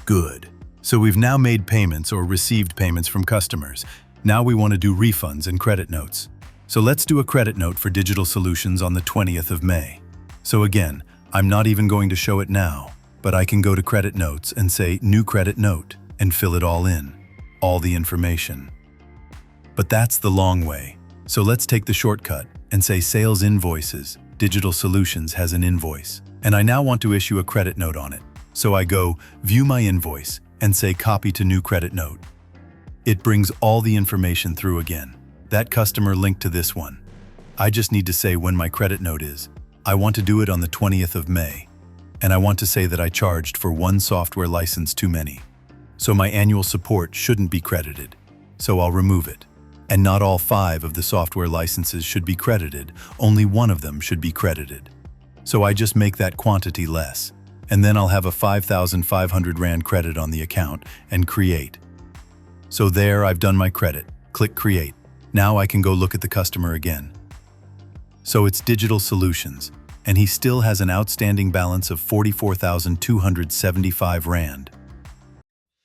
Good. So we've now made payments or received payments from customers. Now we want to do refunds and credit notes. So let's do a credit note for Digital Solutions on the 20th of May. So again, I'm not even going to show it now, but I can go to Credit Notes and say New Credit Note and fill it all in, all the information. But that's the long way. So let's take the shortcut and say Sales Invoices, Digital Solutions has an invoice. And I now want to issue a credit note on it. So I go View My Invoice and say Copy to New Credit Note. It brings all the information through again. That customer linked to this one. I just need to say when my credit note is. I want to do it on the 20th of May. And I want to say that I charged for one software license too many. So my annual support shouldn't be credited. So I'll remove it. And not all 5 of the software licenses should be credited, only one of them should be credited. So I just make that quantity less, and then I'll have a 5,500 Rand credit on the account and create. So there, I've done my credit. Click Create. Now I can go look at the customer again. So it's Digital Solutions, and he still has an outstanding balance of 44,275 Rand.